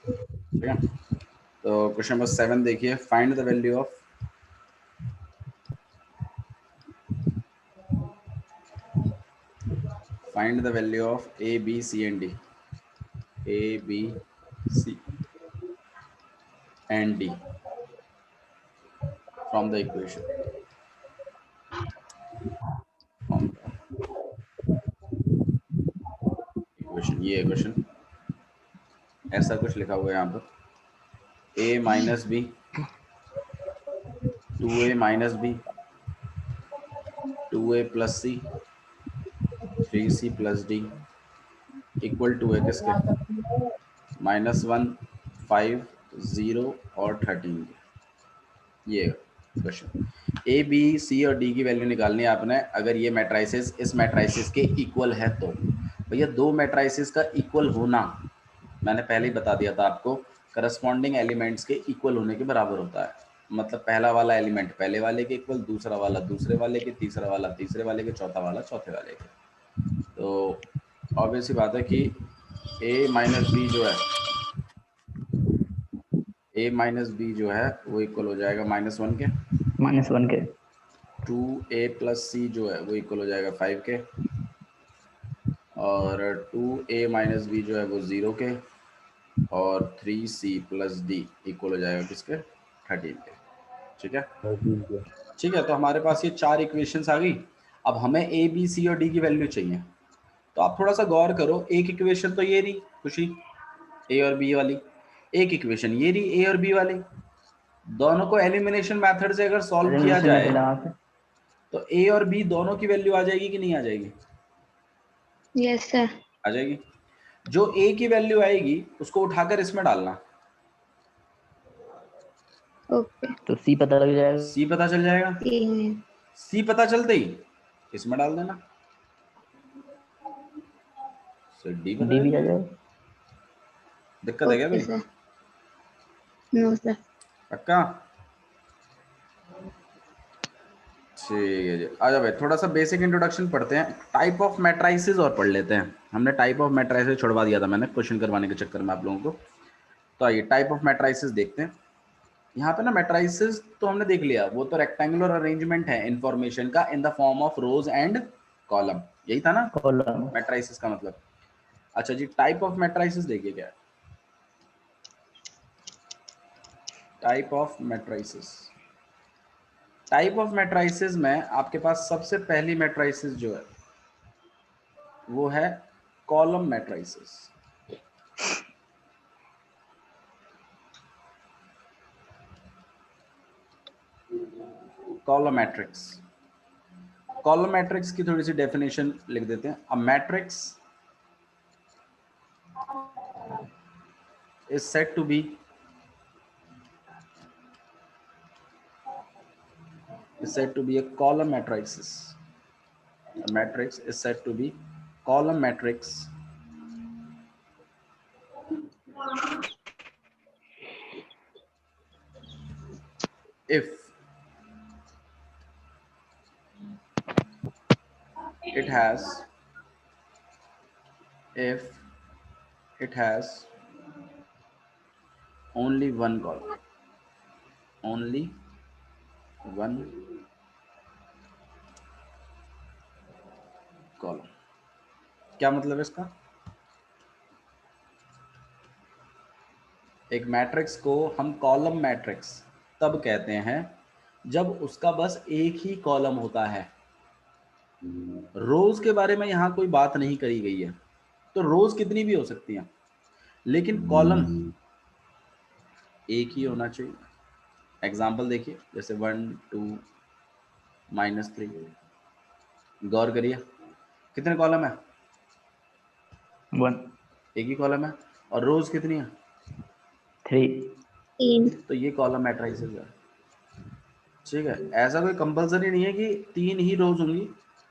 ठीक है। तो क्वेश्चन नंबर 7 देखिए, find the value of A, B, C and D. A, B, C and D from the equation. From the equation, ये question ऐसा कुछ लिखा हुआ है यहाँ पर, A minus B, 2A minus B, 2A plus C, 3C plus D equal to है किसके, -1, 5, 0 और 13 के। ये क्वेश्चन ए बी सी और डी की वैल्यू निकालनी है आपने। अगर ये मैट्राइसिस इस मैट्राइसिस के इक्वल है तो भैया, दो मैट्राइसिस का इक्वल होना मैंने पहले ही बता दिया था आपको, करस्पॉन्डिंग एलिमेंट्स के इक्वल होने के बराबर होता है। मतलब पहला वाला एलिमेंट पहले वाले के इक्वल, दूसरा वाला दूसरे वाले के, तीसरा वाला तीसरे वाले के, चौथा वाला चौथे वाले के। तो ऑब्वियस सी बात है कि a माइनस बी जो है, a माइनस बी जो है वो इक्वल हो जाएगा -1 के, -1 के, 2a प्लस सी जो है वो इक्वल हो जाएगा 5 के, और 2a माइनस बी जो है वो 0 के, और 3c प्लस डी इक्वल हो जाएगा किसके, 13 के। ठीक है, ठीक है। तो हमारे पास ये चार इक्वेशंस आ गई। अब हमें a b c और d की वैल्यू चाहिए। तो आप थोड़ा सा गौर करो, एक इक्वेशन तो ये रही खुशी, a और b वाली, एक इक्वेशन ये रही a और b वाली। दोनों को एलिमिनेशन मेथड से अगर सॉल्व किया एलिमिनेशन जाए मेथड लगा के, तो a और b दोनों की वैल्यू आ जाएगी कि नहीं आ जाएगी? Yes sir. आ जाएगी। जो a की वैल्यू आएगी उसको उठाकर इसमें डालना, ओके। तो सी पता लग जाएगा। c पता चल जाएगा। c पता चलते ही इसमें डाल देना, फिर d पता डी चल भी आ जाएगा। जाएगा। दिक्कत है क्या ओके भाई? सर। No sir. पक्का? ठीक है जी। आ जाओ भाई, थोड़ा सा बेसिक इंट्रोडक्शन पढ़ते हैं, टाइप ऑफ मैट्राइसिस और पढ़ लेते हैं। हमने टाइप ऑफ मैट्राइसिस छुड़वा दिया था मैंने क्वेश्चन करवाने के चक्कर में आप लोगों को। तो आइए टाइप ऑफ मैट्राइसिस देखते हैं। यहाँ पे ना मैट्राइसिस तो हमने देख लिया, वो तो रेक्टेंगुलर अरेंजमेंट है इंफॉर्मेशन का in the form of rose and column, यही था ना कॉलम। मैट्राइसिस का मतलब। अच्छा जी, टाइप ऑफ मैट्राइसिस देखिए क्या है। Type of matrices, type of matrices में आपके पास सबसे पहली मैट्राइसिस जो है वो है column matrices. Column matrix, column matrix की थोड़ी सी डेफिनेशन लिख देते हैं। A matrix is said to be a column matrices. A matrix is said to be column matrix if it has only one column, only one column। क्या मतलब है इसका? एक मैट्रिक्स को हम कॉलम मैट्रिक्स तब कहते हैं जब उसका बस एक ही कॉलम होता है। रोज के बारे में यहाँ कोई बात नहीं करी गई है, तो रोज कितनी भी हो सकती हैं, लेकिन कॉलम एक ही होना चाहिए। एग्जाम्पल देखिए, जैसे 1 2 -3, गौर करिए कितने कॉलम है? 1 एक ही कॉलम है। और रोज कितनी है? 3। तो ये कॉलम मैट्राइसेस है। ठीक है, ऐसा कोई कंपलसरी नहीं है कि 3 ही रोज होंगी,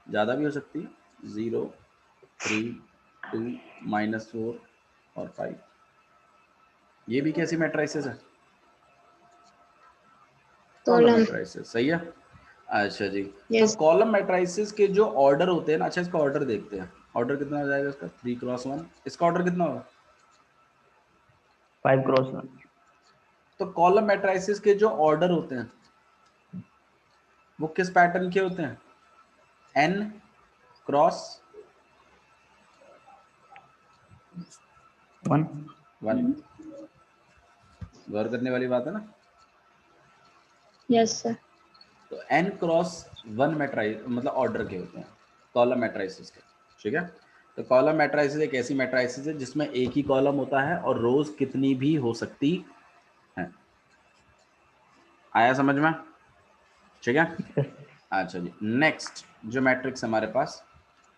ज़्यादा भी हो सकती है, 0 3 2 -4 और 5। ये भी कैसी मैट्राइसेस है? कॉलम मैट्राइसेस, सही है। अच्छा जी, तो कॉलम मैट्राइसेस के जो ऑर्डर होते हैं ना, अच्छा इसका ऑर्डर देखते हैं। ऑर्डर कितना हो जाएगा इसका? 3 × 1। इसका ऑर्डर कितना होगा? 5x1। तो कॉलम मैट्रिसेस के जो ऑर्डर होते हैं वो किस पैटर्न के होते हैं? n cross 1। 1। गौर करने वाली बात है ना। Yes sir. तो n क्रॉस 1 मैट्राइस मतलब ऑर्डर के होते हैं कॉलम मैट्राइसेस के। ठीक है। तो कॉलम मैट्राइसेस एक ऐसी मैट्राइसेस है जिसमें एक ही कॉलम होता है और रोज कितनी भी हो सकती है। आया समझ में? ठीक है। अच्छा जी, नेक्स्ट जो मैट्रिक्स हमारे पास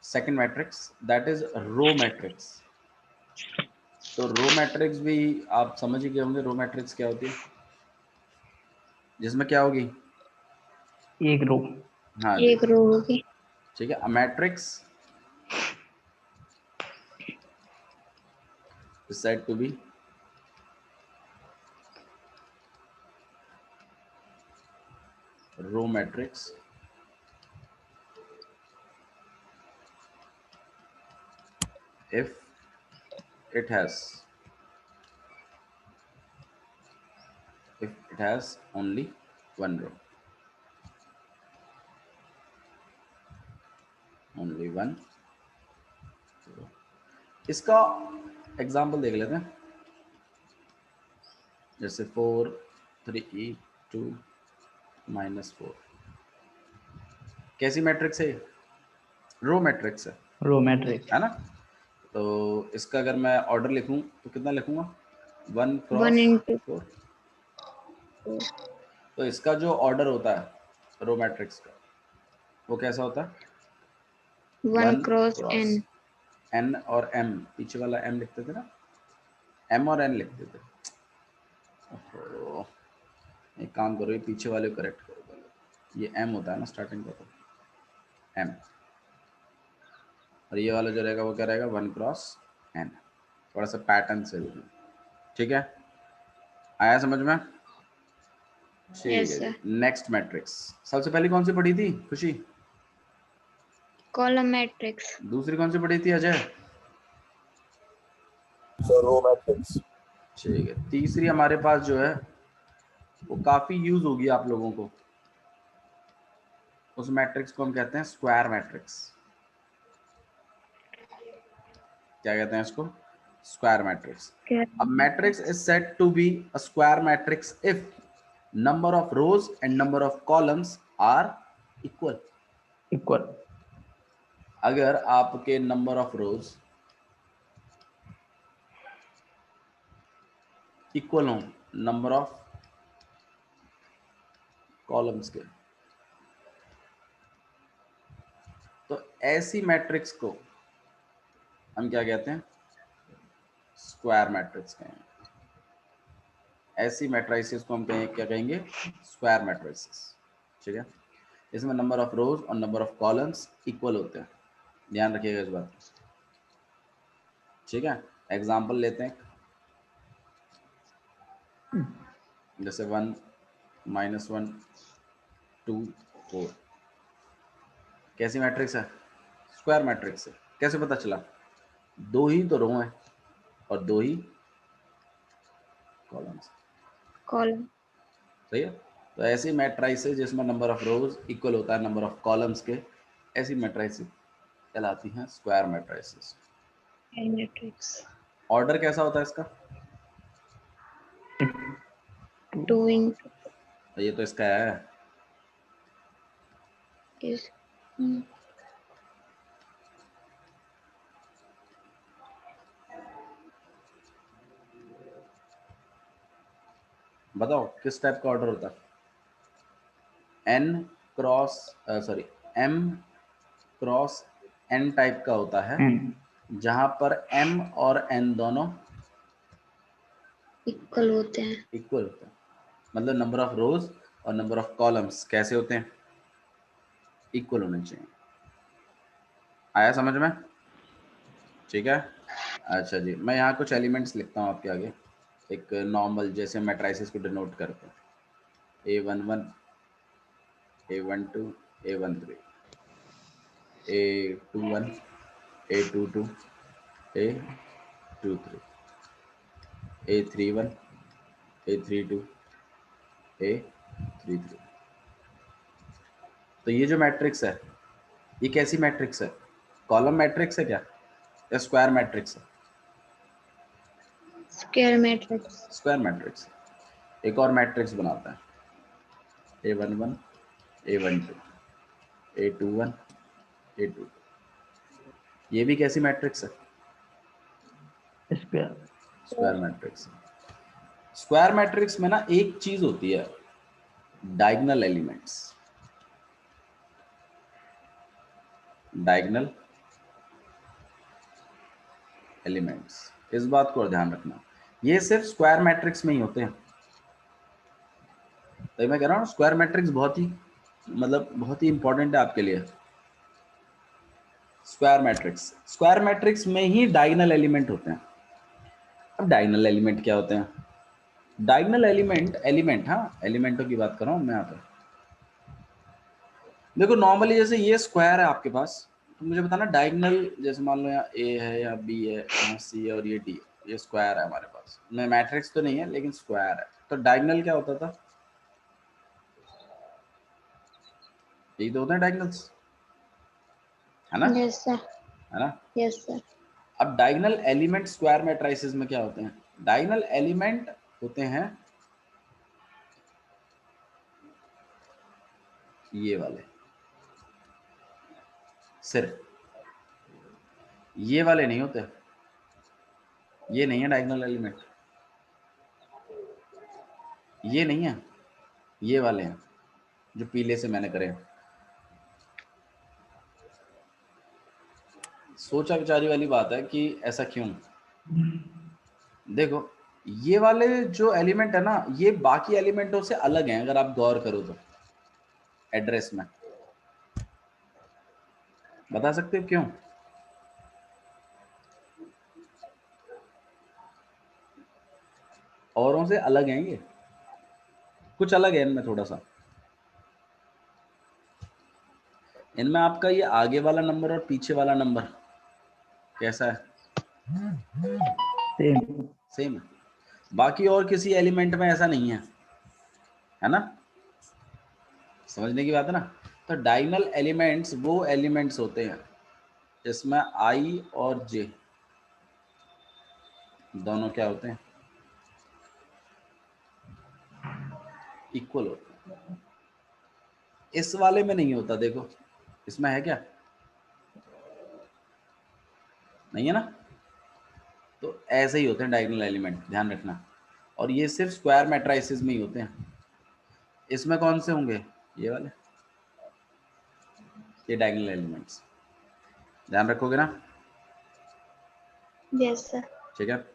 second matrix that is row matrix. तो रो मैट्रिक्स भी आप समझ ही गए होंगे। रो मैट्रिक्स क्या होती है? जिसमें क्या होगी? एक रो। हाँ जी, एक रो होगी। ठीक है। A matrix is said to be row matrix if it has only one row, only one row. इसका एग्जाम्पल देख लेते हैं। जैसे 4 3 2 -4 कैसी मैट्रिक्स है? Row matrix row matrix. है ना। तो इसका अगर मैं ऑर्डर लिखूं तो कितना लिखूंगा? 1 1 क्रॉस into 4। तो इसका जो ऑर्डर होता है रो मैट्रिक्स का वो कैसा होता है? 1 1 cross क्रॉस n। n और m, पीछे वाला m लिखते थे ना, m और n लिखते थे। ओहो, एक काम करो, ये पीछे वाले को करेक्ट करो पहले। ये m होता है ना स्टार्टिंग का, तो m, और ये वाला जो रहेगा वो क्या रहेगा? 1 क्रॉस n। थोड़ा सा पैटर्न से। ठीक है, आया समझ में? ठीक यस है सर। जी। नेक्स्ट मैट्रिक्स सबसे पहले कौन सी पढ़ी थी खुशी? Column matrix. दूसरी कौन सी पढ़ी थी अजय? Row matrix. ठीक है, तीसरी हमारे पास जो है वो काफी यूज होगी आप लोगों को। उस मैट्रिक्स को हम कहते हैं स्क्वायर मैट्रिक्स। क्या कहते हैं इसको? Square matrix. A matrix is said to be a square matrix if number of rows and number of columns are equal. Equal. अगर आपके नंबर ऑफ रोज इक्वल हो नंबर ऑफ कॉलम्स के, तो ऐसी मैट्रिक्स को हम क्या कहते हैं? स्क्वायर मैट्रिक्स कहेंगे। ऐसी मैट्रिसेस को हम क्या कहेंगे? Square matrices. ठीक है, इसमें नंबर ऑफ रोज और नंबर ऑफ कॉलम्स इक्वल होते हैं। ध्यान रखिएगा इस बात। ठीक है, एग्जांपल लेते हैं। जैसे 1 -1 2 4 कैसी मैट्रिक्स है? स्क्वायर मैट्रिक्स है। कैसे पता चला? दो ही तो रो हैं और दो ही कॉलम्स। कॉलम। सही है। तो ऐसी मैट्रिसेस जिसमें नंबर ऑफ रोज इक्वल होता है नंबर ऑफ कॉलम्स के, ऐसी मैट्रिसेस कहलाती हैं स्क्वायर मैट्रिसेस। मैट्रिक्स। ऑर्डर कैसा होता है इसका? 2 into ये तो इसका है। is बताओ किस टाइप का ऑर्डर होता है? N cross sorry M cross N type का होता है, एन। जहां पर एम और एन दोनों इक्वल होते हैं। इक्वल होते हैं। मतलब नंबर ऑफ रोज और नंबर ऑफ कॉलम्स कैसे होते हैं? इक्वल होने चाहिए। आया समझ में? ठीक है। अच्छा जी, मैं यहाँ कुछ एलिमेंट्स लिखता हूँ आपके आगे, एक नॉर्मल जैसे मैट्रिसेस को डिनोट करते हैं। A11 A12 A13 A21 A22 A23 A31, A32, A33। तो ये जो मैट्रिक्स है ये कैसी मैट्रिक्स है? कॉलम मैट्रिक्स है क्या या स्क्वायर मैट्रिक्स है? Square matrix. Square matrix. एक और मैट्रिक्स बनाता है, A11, A12, A21, A22। ये भी कैसी मैट्रिक्स है? Square. Square matrix. Square matrix में ना एक चीज होती है, डायगोनल एलिमेंट्स। डायगोनल एलिमेंट्स, इस बात को ध्यान रखना, ये सिर्फ स्क्वायर मैट्रिक्स में ही होते हैं। तो मैं कह रहा हूँ स्क्वायर मैट्रिक्स बहुत ही मतलब बहुत ही इंपॉर्टेंट है आपके लिए। स्क्वायर मैट्रिक्स में ही डायगोनल एलिमेंट होते हैं। अब डायगोनल एलिमेंट क्या होते हैं? डायगोनल एलिमेंट हाँ एलिमेंटों की बात कर रहा हूँ मैं यहाँ पे। देखो नॉर्मली जैसे ये स्क्वायर है आपके पास, तो मुझे बताना डायगोनल, जैसे मान लो यहाँ ए है या बी है, यहाँ सी है और ये डी है, ये स्क्वायर है हमारे पास। मैं मैट्रिक्स तो नहीं है लेकिन स्क्वायर है, तो डायगोनल क्या होता था? यही तो होते हैं डायगोनल्स, है ना? Yes sir. है ना? Yes sir. अब डायगोनल एलिमेंट स्क्वायर मैट्रिसेस में क्या होते हैं? डायगोनल एलिमेंट होते हैं ये वाले, सिर्फ ये वाले नहीं होते, ये नहीं है डायगोनल एलिमेंट, ये नहीं है, ये वाले हैं जो पीले से मैंने करे। सोचा विचारी वाली बात है कि ऐसा क्यों। देखो ये वाले जो एलिमेंट है ना, ये बाकी एलिमेंटों से अलग हैं अगर आप गौर करो तो। एड्रेस में बता सकते हो क्यों? औरों से अलग हैं ये, कुछ अलग है इनमें थोड़ा सा। इनमें आपका ये आगे वाला नंबर और पीछे वाला नंबर कैसा है? सेम। सेम है। बाकी और किसी एलिमेंट में ऐसा नहीं है ना? समझने की बात है ना? तो डायगोनल एलिमेंट्स वो एलिमेंट्स होते हैं जिसमें आई और जे दोनों क्या होते हैं? इक्वल होते हैं। इस वाले में नहीं होता, देखो इसमें है क्या? नहीं है ना? तो ऐसे ही होते हैं डायगोनल एलिमेंट, ध्यान रखना। और ये सिर्फ स्क्वायर मैट्रिसेस में ही होते हैं। इसमें कौन से होंगे? ये वाले, ये डायगोनल एलिमेंट्स, ध्यान रखोगे ना? Yes sir. ठीक है।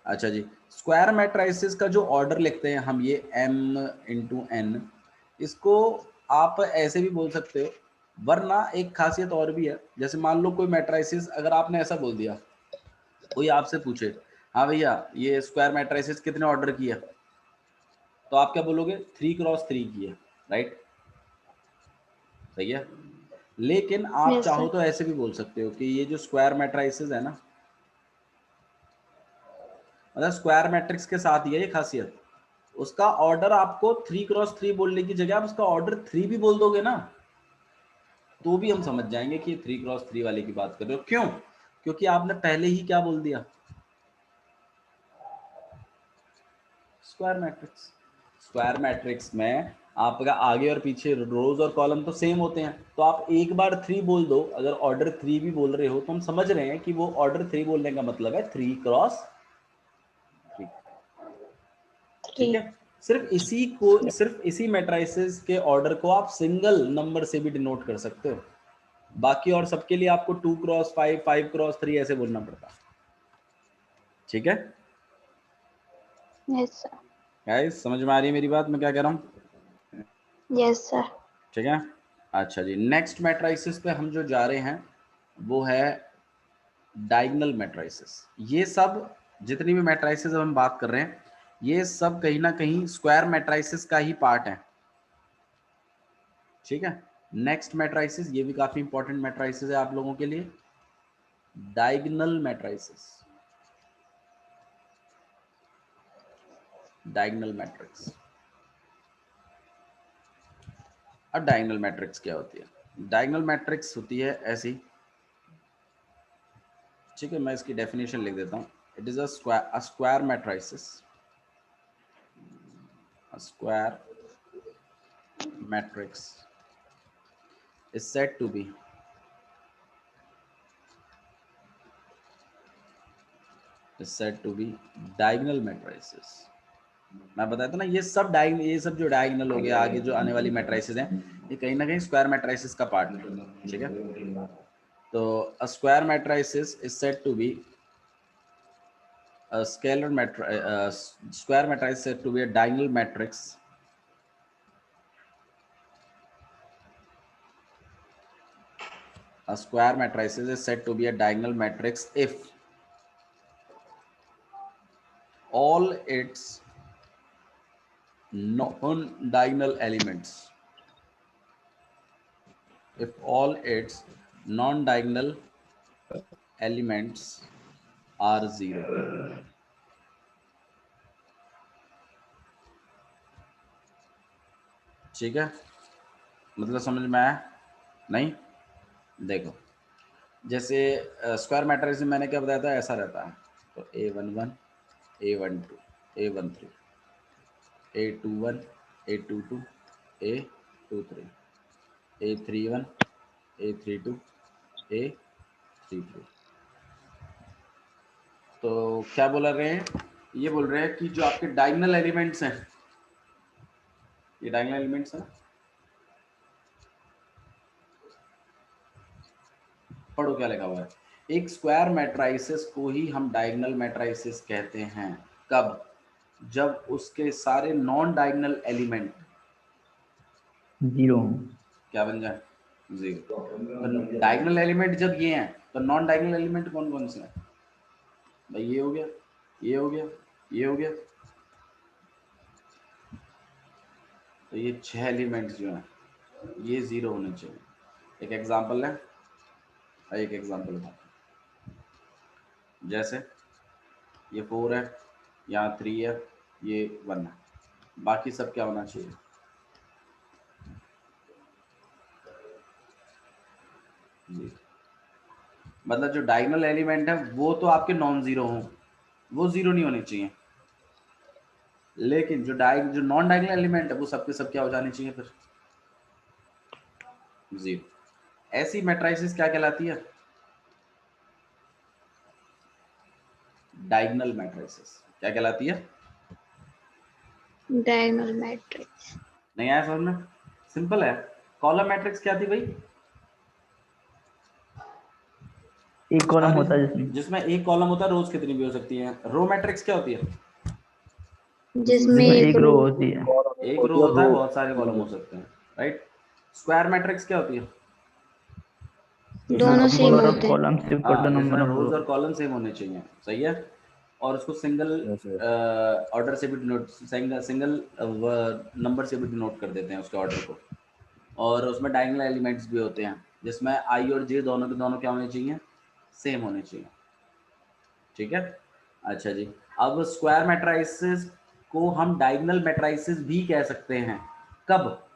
अच्छा जी, स्क्वायर मैट्रिसेस का जो ऑर्डर लिखते हैं हम, ये m इंटू n, इसको आप ऐसे भी बोल सकते हो, वरना एक खासियत और भी है। जैसे मान लो कोई मैट्रिसेस, अगर आपने ऐसा बोल दिया, कोई आपसे पूछे हाँ भैया ये स्क्वायर मैट्रिसेस कितने ऑर्डर की है, तो आप क्या बोलोगे? 3x3 की है, राइट? सही है। लेकिन आप यस चाहो सर। तो ऐसे भी बोल सकते हो कि ये जो स्क्वायर मैट्रिसेस है ना, मतलब स्क्वायर मैट्रिक्स के साथ ही है ये खासियत, उसका ऑर्डर आपको 3x3 बोलने की जगह आप उसका ऑर्डर 3 भी बोल दोगे ना, तो भी हम समझ जाएंगे कि 3x3 वाले की बात कर रहे हो। क्यों? क्योंकि आपने पहले ही क्या बोल दिया? Square matrix. स्क्वायर मैट्रिक्स में आपका आगे और पीछे रोज और कॉलम तो सेम होते हैं, तो आप एक बार 3 बोल दो, अगर ऑर्डर 3 भी बोल रहे हो तो हम समझ रहे हैं कि वो ऑर्डर 3 बोलने का मतलब है 3x3। थ्री। ठीक है। सिर्फ इसी मैट्रिसेस के ऑर्डर को आप सिंगल नंबर से भी डिनोट कर सकते हो। बाकी और सबके लिए आपको 2x5, 5x3 ऐसे बोलना पड़ता है। ठीक है यस सर। गाइस, समझ में आ रही है मेरी बात, मैं क्या कह रहा हूँ? Yes sir. ठीक है। अच्छा जी, नेक्स्ट मैट्रिसेस पे हम जो जा रहे हैं वो है डायगोनल मैट्रिसेस। ये सब जितनी भी मैट्रिसेस हम बात कर रहे हैं, ये सब कहीं ना कहीं स्क्वायर मैट्रिसेस का ही पार्ट है। ठीक है। नेक्स्ट मैट्रिसेस, ये भी काफी इंपॉर्टेंट मैट्रिसेस है आप लोगों के लिए, डायगोनल मैट्रिसेस। Diagonal matrix. अब डायगोनल मैट्रिक्स क्या होती है? डायगोनल मैट्रिक्स होती है ऐसी, ठीक है, मैं इसकी डेफिनेशन लिख देता हूँ। It is a square matrices, a square matrix is said to be diagonal matrices। मैं बताया था ना, ये सब जो डायगोनल हो गया, आगे जो आने वाली मैट्रिसेस हैं, ये कहीं ना कहीं स्क्वायर मैट्रिसेस का पार्ट है, ठीक है। तो a square matrices is said to be a scalar matrix, square matrix is said to be a diagonal matrix a square matrices is said to be a diagonal matrix if all its non-diagonal elements, if all its non-diagonal elements are zero। ठीक है, मतलब समझ में आया? नहीं, देखो, जैसे square matrix में मैंने क्या बताया था, ऐसा रहता है। तो A11, A12, A13, A21, A22, A23, A31, A32, A33। तो क्या बोल रहे हैं? ये बोल रहे हैं कि जो आपके डायगोनल एलिमेंट्स हैं, ये डायगोनल एलिमेंट्स हैं, पढ़ो क्या लिखा हुआ है। एक स्क्वायर मैट्रिसेस को ही हम डायगोनल मैट्रिसेस कहते हैं। कब? जब उसके सारे नॉन डायगोनल एलिमेंट जीरो क्या बन जाए? जीरो। तो डायगोनल एलिमेंट जब ये हैं, तो नॉन डायगोनल एलिमेंट कौन कौन से हैं भाई? ये हो गया, ये हो गया, ये हो गया। तो ये 6 एलिमेंट्स जो हैं, ये जीरो होने चाहिए। एक एग्जांपल है, एक एग्जांपल है, जैसे ये 4 है, यहाँ 3 है, ये 1 है, बाकी सब क्या होना चाहिए? जी, मतलब जो डायगोनल एलिमेंट है वो तो आपके नॉन जीरो हों, वो जीरो नहीं होने चाहिए, लेकिन जो नॉन डायगोनल एलिमेंट है वो सबके सब क्या हो जाने चाहिए फिर? जीरो। ऐसी मैट्रिसेस क्या कहलाती है? Diagonal matrices. क्या कहलाती है? Diagonal matrix. नहीं आया समझ में? सिंपल है। कॉलम मैट्रिक्स क्या थी भाई? एक कॉलम होता है जिसमें जिसमें एक कॉलम होता है, रोज कितनी भी हो सकती है। रो मैट्रिक्स क्या होती है? जिसमें जिसमें एक एक रो रो होती है। एक रो होता है, बहुत सारे कॉलम हो सकते हैं, राइट। स्क्वायर मैट्रिक्स क्या होती है? दोनों सेम नंबर ऑफ होते हैं। कॉलम्स इक्वल टू हाँ, जिसमें नंबर ऑफ रोज रो। और कॉलम सेम होने चाहिए, सही है। और उसको सिंगल ऑर्डर से भी डिनोट, सिंगल नंबर से भी डिनोट कर देते हैं उसके ऑर्डर को। और उसमें डायगोनल एलिमेंट्स भी होते हैं, जिसमें आई और जे दोनों के दोनों क्या होने चाहिए? सेम होने चाहिए, ठीक है। अच्छा जी, अब स्क्वायर मैट्रिसेस को हम डायगोनल मैट्रिसेस भी कह सकते हैं। कब?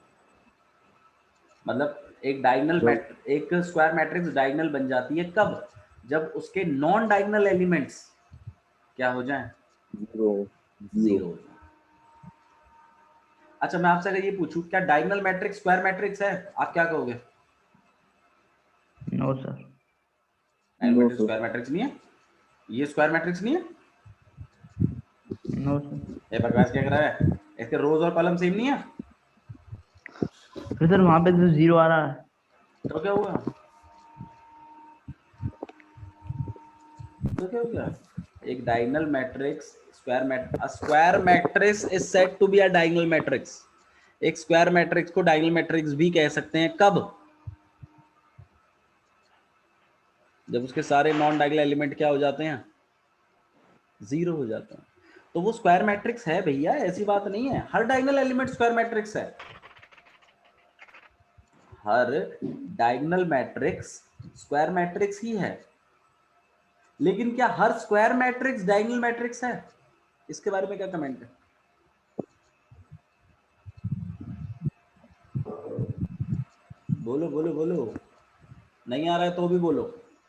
मतलब एक स्क्वायर मैट्रिक्स डायगोनल बन जाती है कब? जब उसके नॉन डायगोनल एलिमेंट्स क्या हो जाएं? जीरो हो जाए। अच्छा, मैं आपसे अगर ये पूछूं, क्या डायगोनल मैट्रिक्स स्क्वायर मैट्रिक्स है, आप क्या कहोगे? No sir. Diagonal matrix square matrix नहीं है। ये स्क्वायर मैट्रिक्स नहीं है। No sir. ये प्रकाश क्या कर रहा है? इसके रोज और कॉलम सेम नहीं है, फिर सर वहां पे तो जीरो आ रहा है। तो क्या हुआ? तो क्या हो गया? एक diagonal matrix square matrix is said to be a diagonal matrix. एक स्क्वायर मैट्रिक्स को डायगोनल मैट्रिक्स भी कह सकते हैं। कब? जब उसके सारे नॉन डायगोनल एलिमेंट क्या हो जाते हैं? जीरो हो जाते हैं। तो वो स्क्वायर मैट्रिक्स है भैया, ऐसी बात नहीं है। हर डायगोनल एलिमेंट स्क्वायर मैट्रिक्स है। हर डायगोनल मैट्रिक्स स्क्वायर मैट्रिक्स ही है। लेकिन क्या हर स्क्वायर मैट्रिक्स डायगोनल मैट्रिक्स है? इसके बारे में क्या कमेंट है? बोलो बोलो बोलो, नहीं आ रहा है तो भी बोलो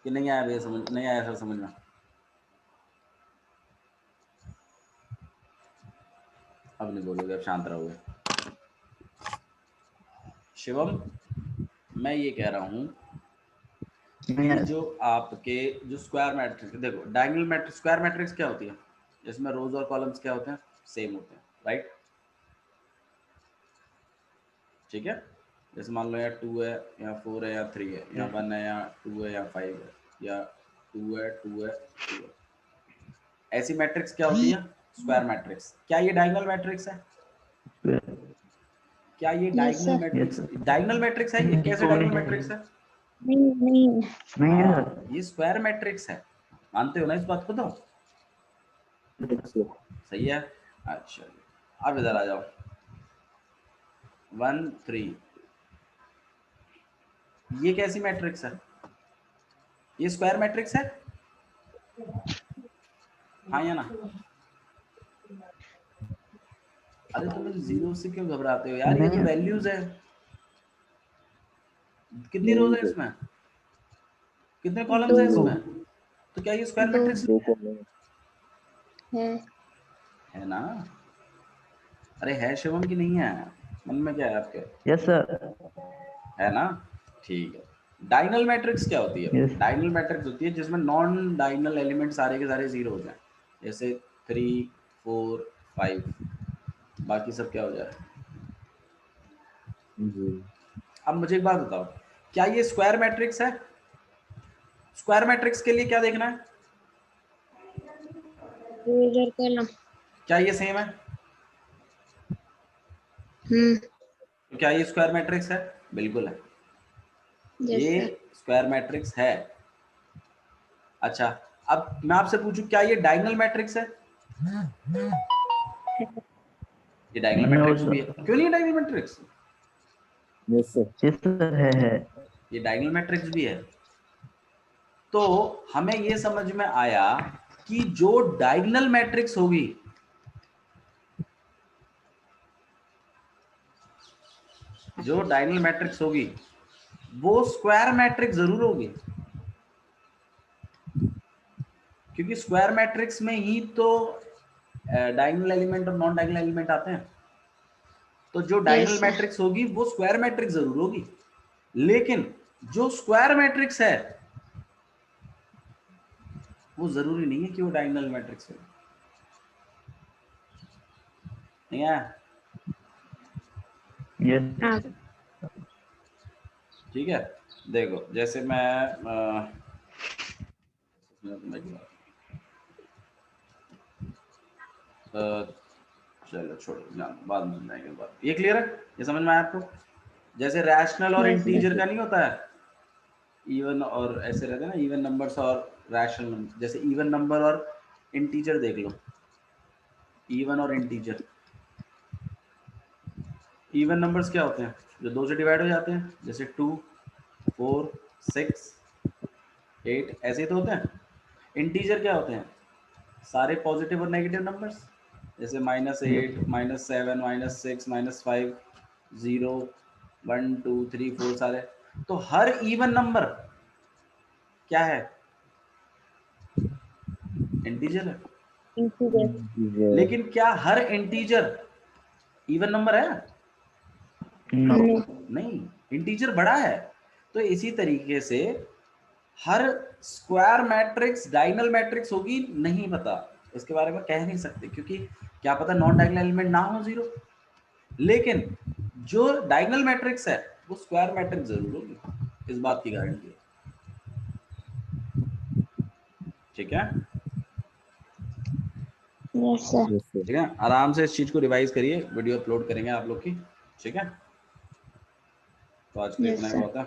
कि नहीं आया भैया, समझ नहीं आया सर समझ में। अब नहीं बोलोगे, अब शांत रहोगे। शिवम, मैं ये कह रहा हूँ कि जो आपके जो स्क्वायर मैट्रिक्स, देखो डायगोनल मैट्रिक्स, स्क्वायर मैट्रिक्स क्या होती है, इसमें रोज और कॉलम्स क्या होते हैं, सेम होते हैं, राइट। ठीक है, जैसे मान लो यहाँ 2 है, यहाँ 4 है, यहाँ 3 है, यहाँ 1 है, यहाँ 2 है, यहाँ 5 है, या 2 है, 2 है, 2 है। ऐसी मैट्रिक्स क्या होती है, स्क्वायर मैट्रिक्स। क्या ये डायगोनल मैट्रिक्स है? क्या ये Yes, diagonal sir. Matrix, diagonal matrix है ये? कैसे डायगोनल मैट्रिक्स है? नहीं नहीं है हाँ, सर। ये स्क्वायर मैट्रिक्स है, मानते हो ना इस बात को? तो सही है। अच्छा, अब इधर आ जाओ, 1 3, ये कैसी मैट्रिक्स है? ये स्क्वायर मैट्रिक्स है, हाँ या ना? अरे तुम जीरो से क्यों घबराते हो यार, ये तो नहीं। वैल्यूज है। कितनी रोज है इसमें, कितने कॉलम्स है दो इसमें? तो क्या ये स्क्वायर दो मैट्रिक्स है। है ना? अरे है शिवम की नहीं है? मन में क्या है आपके? Yes sir. है ना? ठीक है। डायगोनल मैट्रिक्स क्या होती है? यस। डायगोनल मैट्रिक्स होती है जिसमें नॉन डायगोनल एलिमेंट सारे के सारे जीरो हो जाए, जैसे 3 4 5, बाकी सब क्या हो जाए। अब मुझे एक बात बताओ, क्या ये स्क्वायर मैट्रिक्स है? स्क्वायर मैट्रिक्स के लिए क्या देखना है? रोज और कॉलम। क्या ये सेम है? तो क्या ये स्क्वायर मैट्रिक्स है? बिल्कुल है, यस ये सर। स्क्वायर मैट्रिक्स है। अच्छा, अब मैं आपसे पूछूं, क्या ये डायगोनल मैट्रिक्स है? ये डायगोनल नो मैट्रिक्स भी है। सर। क्यों नहीं है डायगोनल मैट्रिक्स? यस सर है। ये डायगोनल मैट्रिक्स भी है। तो हमें ये समझ में आया कि जो डायगोनल मैट्रिक्स होगी, जो डायगोनल मैट्रिक्स होगी वो स्क्वायर मैट्रिक्स जरूर होगी, क्योंकि स्क्वायर मैट्रिक्स में ही तो डायगोनल एलिमेंट और नॉन डायगोनल एलिमेंट आते हैं। तो जो डायगोनल यस सर। मैट्रिक्स होगी वो स्क्वायर मैट्रिक्स जरूर होगी, लेकिन जो स्क्वायर मैट्रिक्स है वो जरूरी नहीं है कि वो डायगोनल मैट्रिक्स है। नहीं है? यस। हाँ। ठीक है, देखो जैसे मैं चलो छोड़ो, बाद में समझाएंगे बात। ये क्लियर है? ये समझ में आया आपको? जैसे रैशनल और यस सर। इंटीजर का नहीं होता है, इवन और ऐसे रहते हैं ना, इवन नंबर्स और रैशनल नंबर। जैसे इवन नंबर और इंटीजर देख लो, इवन और इंटीजर। इवन नंबर्स क्या होते हैं? जो 2 से डिवाइड हो जाते हैं, जैसे 2 4 6 8, ऐसे ही तो होते हैं। इंटीजर क्या होते हैं? सारे पॉजिटिव और नेगेटिव नंबर्स, जैसे -8 -7 -6 -5 0 1 2 3 4 सारे। तो हर इवन नंबर क्या है? इंटीजर है। इंटीजर। लेकिन क्या हर इंटीजर इवन नंबर है? नो। नहीं, इंटीजर बड़ा है। तो इसी तरीके से हर स्क्वायर मैट्रिक्स डायगोनल मैट्रिक्स होगी, नहीं पता, इसके बारे में कह नहीं सकते, क्योंकि क्या पता नॉन डायगोनल एलिमेंट ना हो जीरो। लेकिन जो डायगोनल मैट्रिक्स है वो स्क्वायर मैट्रिक्स जरूर होगी, इस बात की गारंटी है। ठीक है? Yes sir. ठीक है, आराम से इस चीज को रिवाइज करिए, वीडियो अपलोड करेंगे आप लोग की। ठीक है, तो आज के लिए इतना यस ही सर। बहुत है।